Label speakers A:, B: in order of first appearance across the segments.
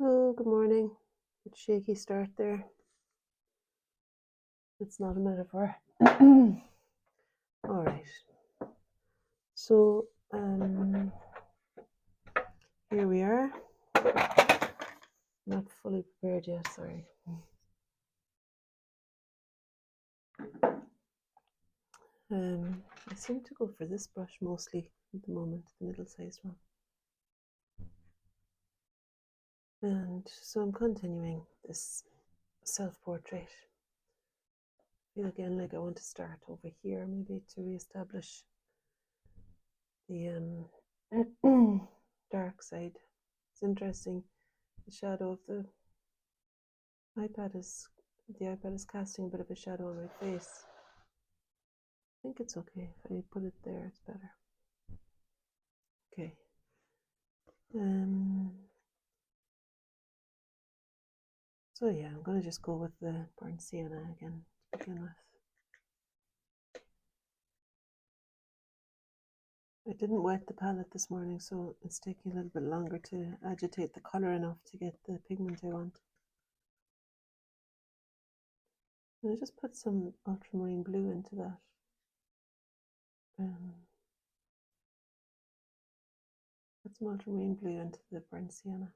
A: Oh, good morning. Bit shaky start there. It's not a metaphor. All right. So, here we are. Not fully prepared yet, sorry. I seem to go for this brush mostly at the moment, the middle-sized one. And so I'm continuing this self-portrait. I feel again like I want to start over here, maybe to re-establish the dark side. It's interesting. The shadow of the iPad is casting a bit of a shadow on my face. I think it's okay if I put it there, it's better. Okay. So yeah, I'm gonna just go with the burnt sienna again to begin with. I didn't wet the palette this morning, so it's taking a little bit longer to agitate the color enough to get the pigment I want. And I just put some ultramarine blue into that. Put some ultramarine blue into the burnt sienna.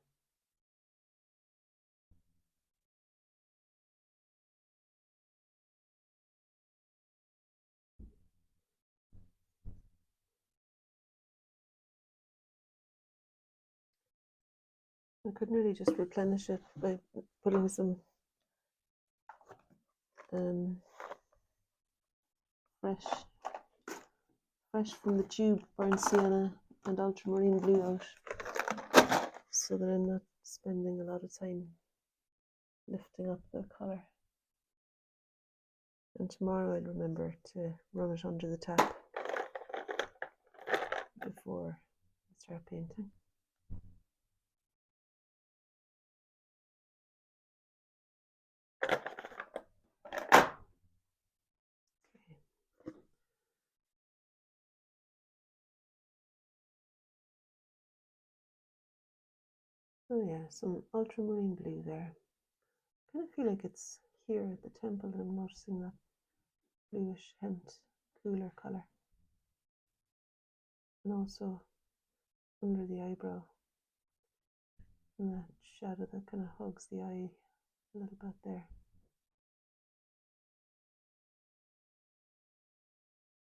A: I could really just replenish it by putting some fresh from the tube burnt sienna and ultramarine blue out, so that I'm not spending a lot of time lifting up the colour. And tomorrow I'll remember to run it under the tap before I start painting. Oh yeah, some ultramarine blue there. I kind of feel like it's here at the temple that I'm noticing that bluish hint, cooler colour. And also under the eyebrow, and that shadow that kind of hugs the eye a little bit there.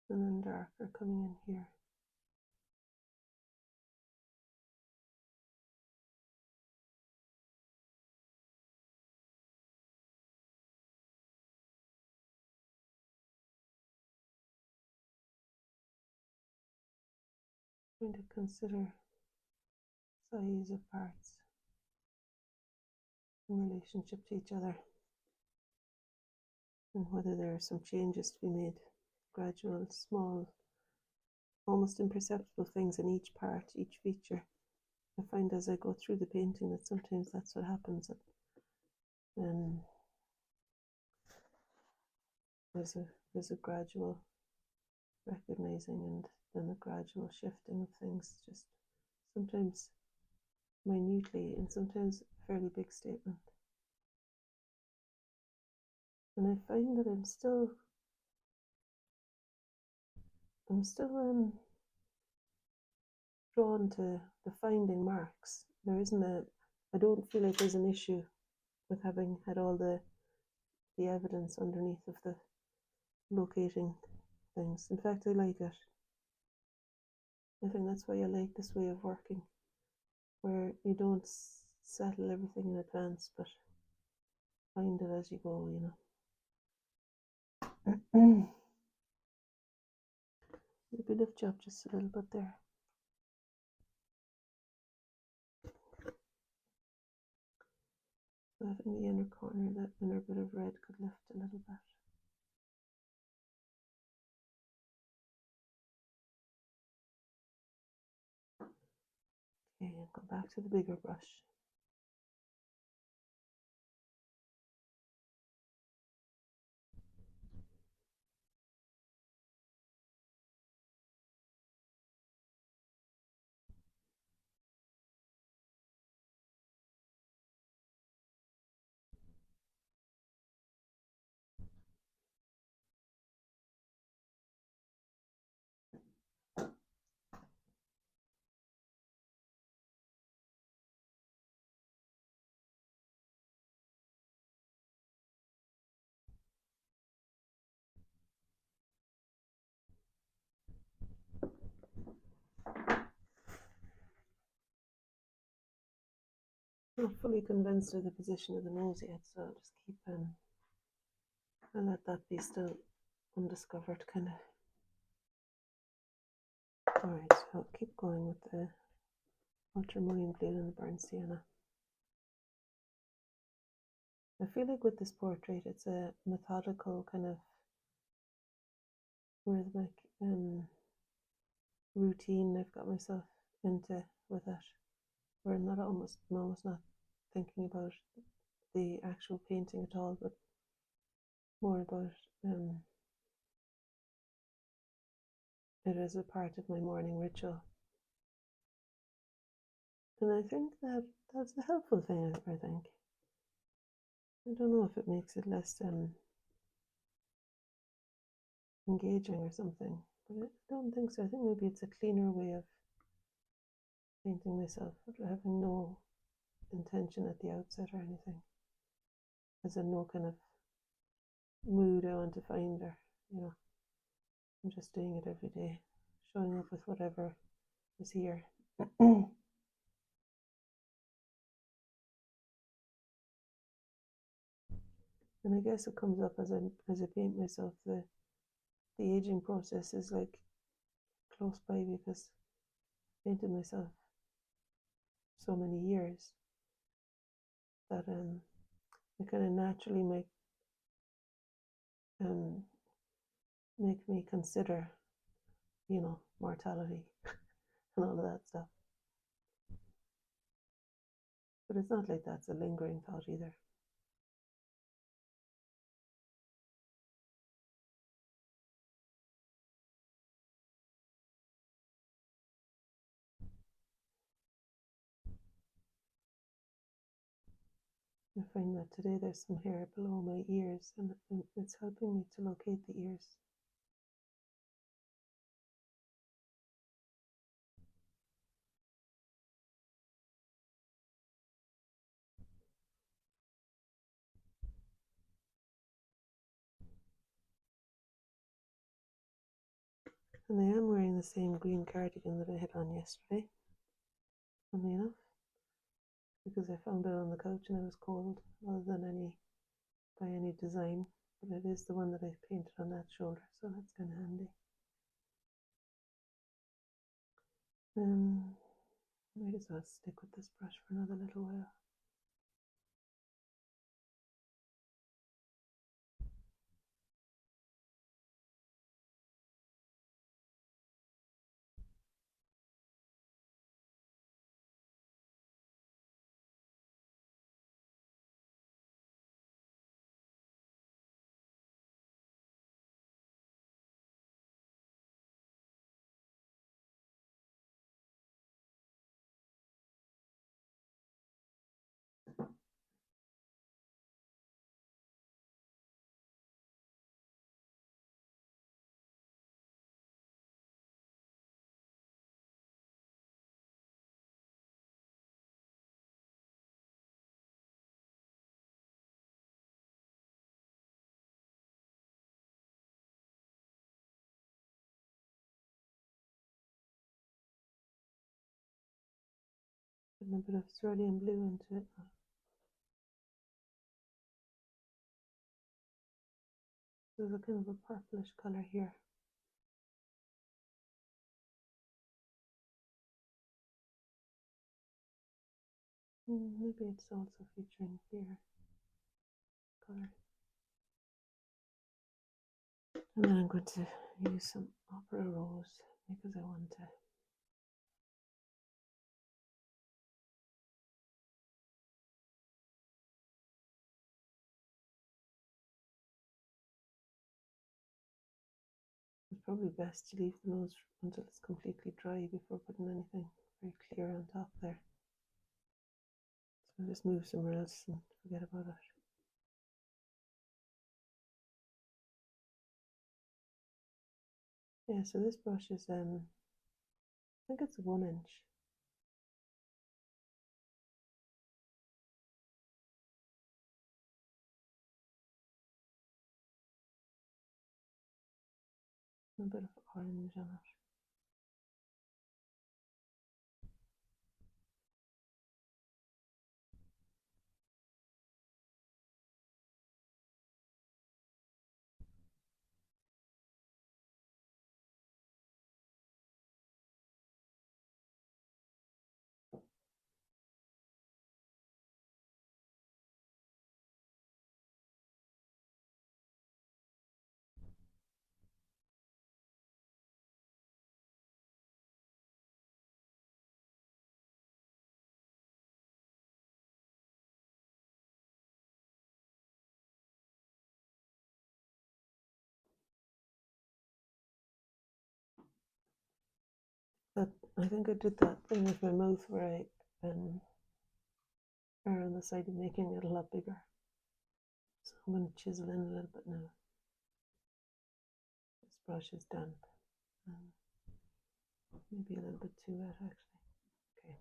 A: And then darker coming in here. Trying to consider size of parts in relationship to each other, and whether there are some changes to be made, gradual, small, almost imperceptible things in each part, each feature. I find as I go through the painting that sometimes that's what happens. There's a gradual recognizing and then a gradual shifting of things, just sometimes minutely and sometimes a fairly big statement. And I find that I'm still drawn to the finding marks. I don't feel like there's an issue with having had all the evidence underneath of the locating things. In fact, I like it. I think that's why I like this way of working, where you don't settle everything in advance, but find it as you go, you know. Maybe lift you up just a little bit there. I think the inner corner, that inner bit of red could lift a little bit. Okay, go back to the bigger brush. not fully convinced of the position of the nose yet, so I'll just keep I'll let that be still undiscovered, kind of. Alright, so I'll keep going with the ultramarine blue and the burnt sienna. I feel like with this portrait, it's a methodical kind of rhythmic routine I've got myself into with it, where I'm almost not thinking about the actual painting at all, but more about it as a part of my morning ritual. And I think that that's a helpful thing, I think. I don't know if it makes it less engaging or something, but I don't think so. I think maybe it's a cleaner way of painting myself, having no intention at the outset or anything, as in no kind of mood I want to find, or I'm just doing it every day, showing up with whatever is here. And I guess it comes up as I paint myself. The aging process is like close by, because I painted myself so many years that it kind of naturally make me consider, mortality and all of that stuff. But it's not like that's a lingering thought either. I find that today there's some hair below my ears, and it's helping me to locate the ears. And I am wearing the same green cardigan that I had on yesterday, funny enough, because I found it on the couch and it was cold, rather than by any design. But it is the one that I painted on that shoulder, so that's kind of handy. Might as well stick with this brush for another little while. Putting a bit of cerulean blue into it now. There's a kind of a purplish color here. Maybe it's also featuring here color. And then I'm going to use some Opera Rose because I want to it's probably best to leave the nose until it's completely dry before putting anything very clear on top there. So I'll just move somewhere else and forget about it. Yeah, so this brush is, I think it's a 1 inch. A bit of orange on it. But I think I did that thing with my mouth where I are on the side of making it a lot bigger. So I'm going to chisel in a little bit now. This brush is damp. Maybe a little bit too wet actually. Okay.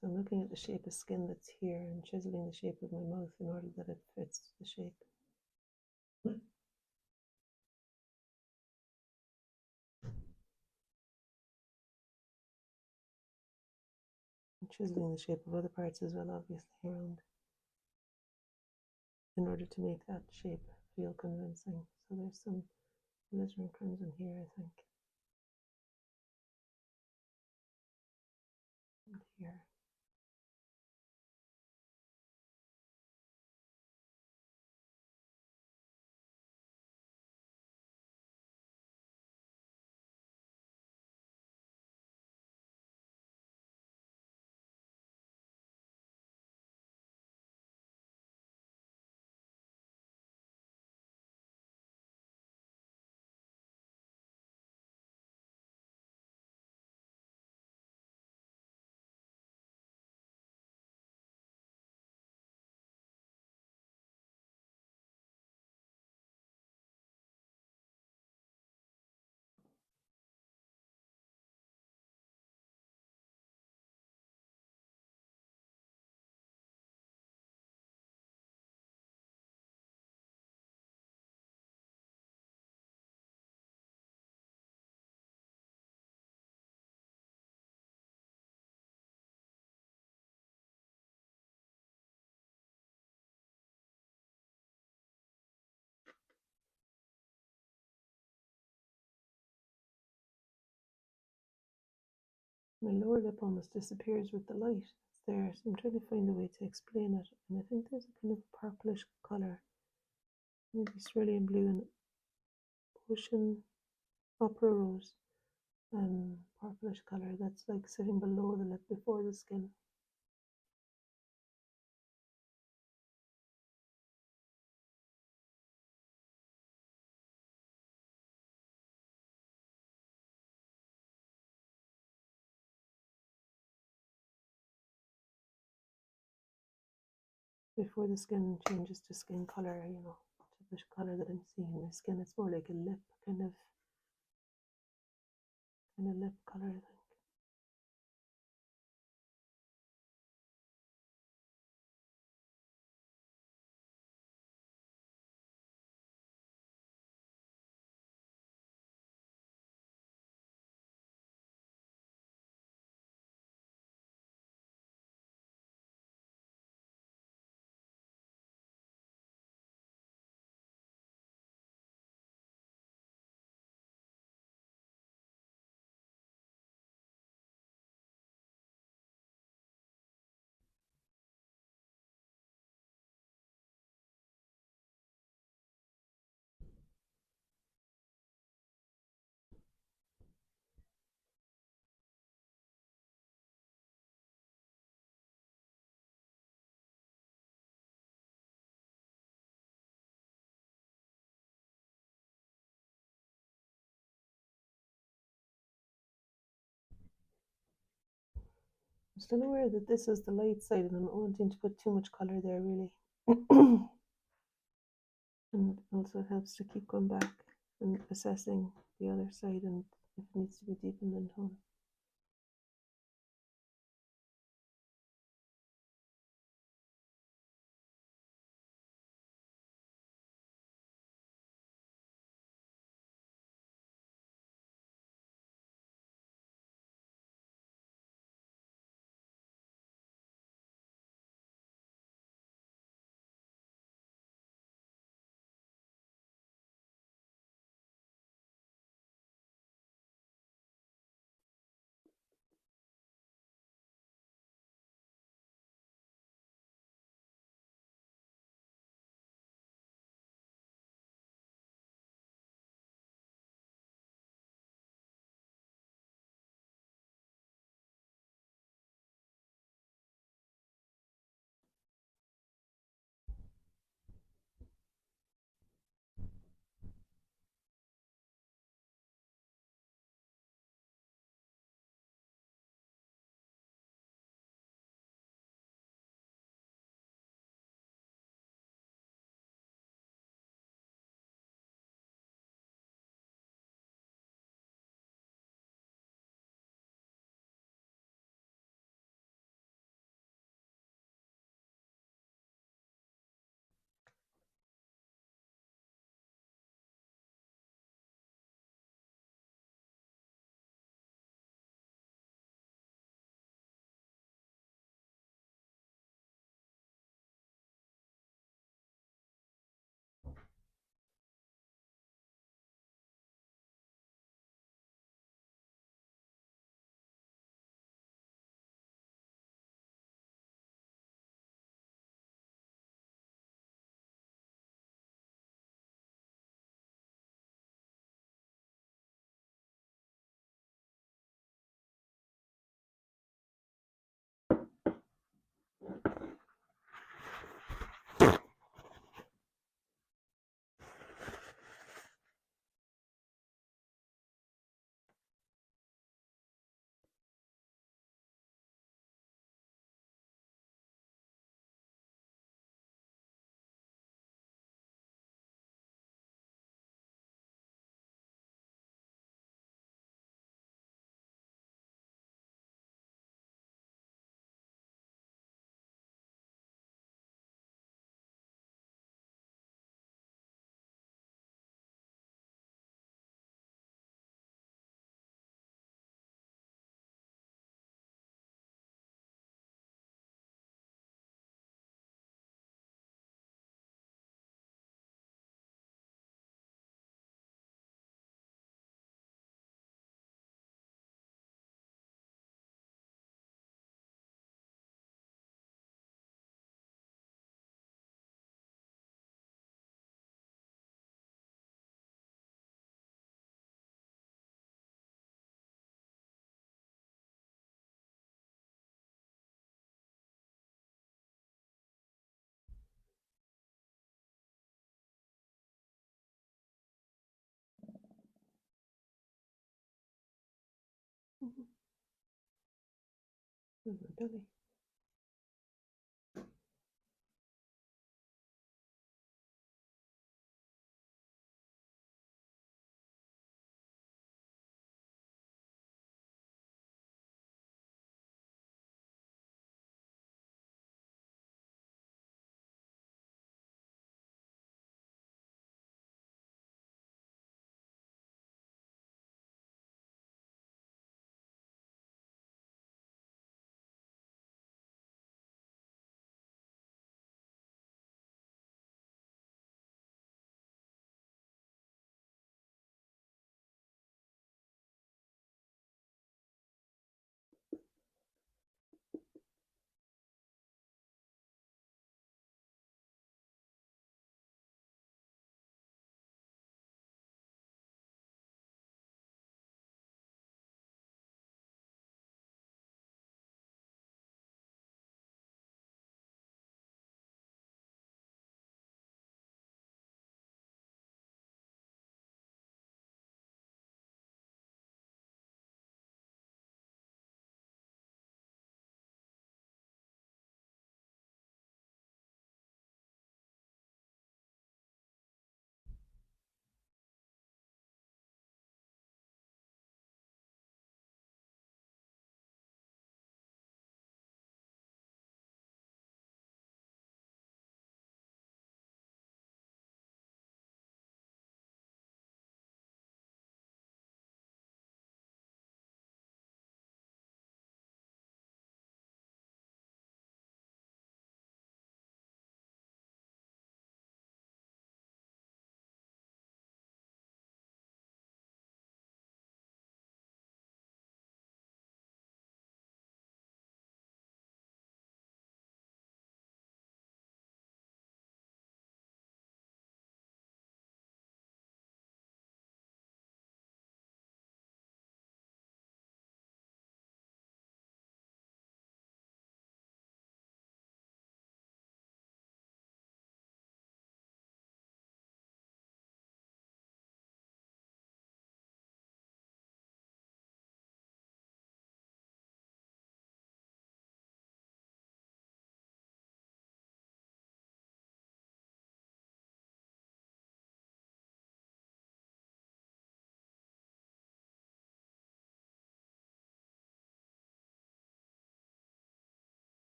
A: So I'm looking at the shape of skin that's here and chiseling the shape of my mouth in order that it fits the shape. I'm chiseling the shape of other parts as well, obviously, around in order to make that shape feel convincing. So there's some glitter and crimson here, I think. And here. My lower lip almost disappears with the light that's there, so I'm trying to find a way to explain it. And I think there's a kind of purplish colour, maybe cerulean blue and ocean opera rose, purplish colour that's like sitting below the lip before the skin. Before the skin changes to skin colour, you know, to the colour that I'm seeing in my skin. It's more like a lip kind of lip colour, I think. I'm still aware that this is the light side and I'm not wanting to put too much colour there really. And also it helps to keep going back and assessing the other side and if it needs to be deepened in tone. Belly.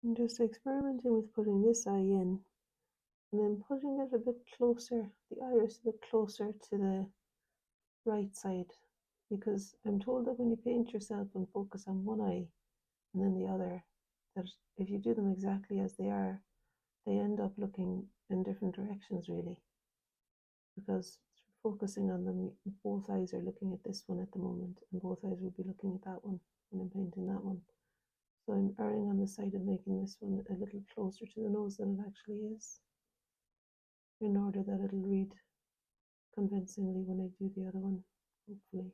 A: I'm just experimenting with putting this eye in and then putting it a bit closer, the iris a bit closer to the right side, because I'm told that when you paint yourself and focus on one eye and then the other, that if you do them exactly as they are, they end up looking in different directions really, because focusing on them, both eyes are looking at this one at the moment, and both eyes will be looking at that one when I'm painting that one. So I'm erring on the side of making this one a little closer to the nose than it actually is, in order that it'll read convincingly when I do the other one, hopefully.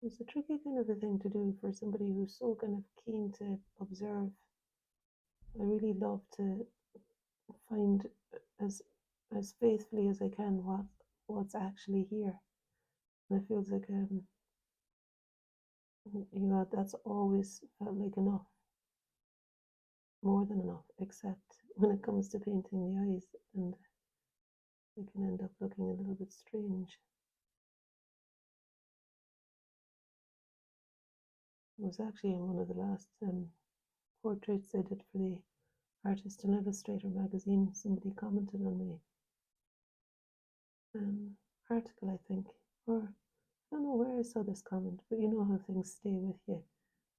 A: It's a tricky kind of a thing to do for somebody who's so kind of keen to observe. I really love to find as faithfully as I can what's actually here. And it feels like that's always felt like enough, more than enough, except when it comes to painting the eyes, and they can end up looking a little bit strange. It was actually in one of the last portraits I did for the Artist and Illustrator magazine. Somebody commented on my article, I think, or I don't know where I saw this comment, but you know how things stay with you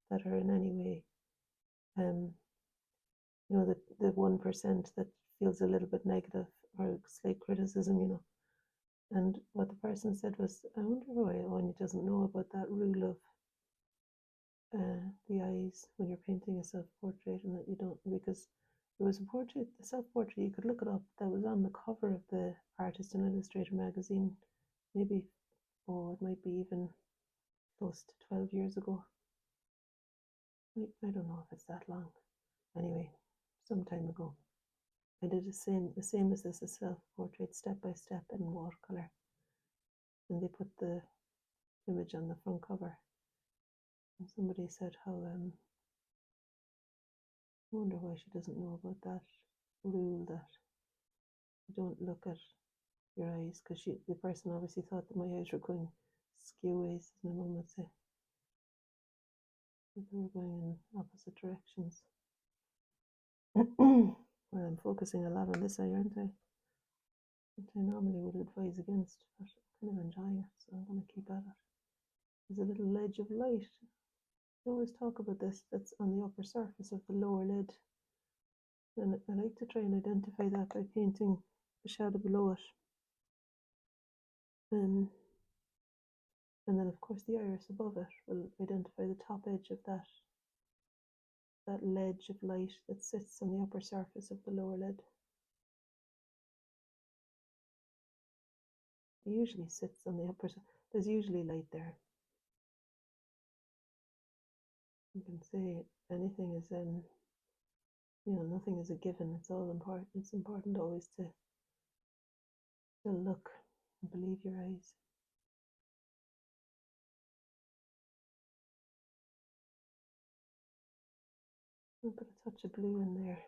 A: that are in any way, the 1% that feels a little bit negative or slight criticism, And what the person said was, I wonder why Anya doesn't know about that rule of the eyes when you're painting a self-portrait, and that you don't, because there was a self-portrait, you could look it up, that was on the cover of the Artist and Illustrator magazine, maybe, it might be even close to 12 years ago. I don't know if it's that long. Anyway, some time ago. I did the same as this, a self-portrait, step by step in watercolor. And they put the image on the front cover. And somebody said how, I wonder why she doesn't know about that rule that you don't look at your eyes, because the person obviously thought that my eyes were going skew ways, as my mum would say. That they were going in opposite directions. Well, I'm focusing a lot on this eye, aren't I? Which I normally would advise against, but I'm kind of enjoying it, so I'm going to keep at it. There's a little ledge of light. I always talk about this, that's on the upper surface of the lower lid. And I like to try and identify that by painting the shadow below it. And then of course the iris above it will identify the top edge of that ledge of light that sits on the upper surface of the lower lid. It usually sits on the upper, there's usually light there. You can say anything is nothing is a given. It's all important. It's important always to look and believe your eyes. I'll put a touch of blue in there.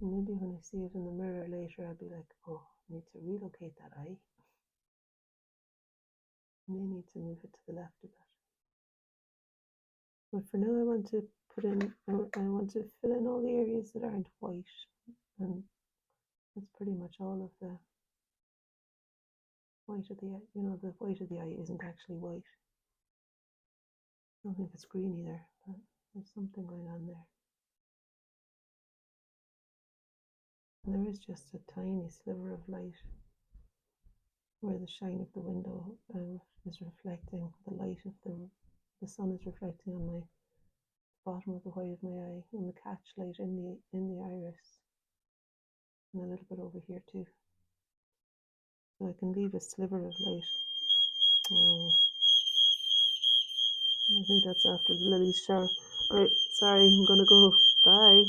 A: And maybe when I see it in the mirror later, I'll be like, oh, I need to relocate that eye. I may need to move it to the left a bit. But for now, I want to fill in all the areas that aren't white. And that's pretty much all of the white of the eye. The white of the eye isn't actually white. I don't think it's green either, but there's something going on there. And there is just a tiny sliver of light where the shine of the window is reflecting, the light of the sun is reflecting on my bottom of the white of my eye, and the catch light in the iris, and a little bit over here too. So I can leave a sliver of light. Oh, I think that's after the lilies shower. Right, sorry, I'm gonna go. Bye.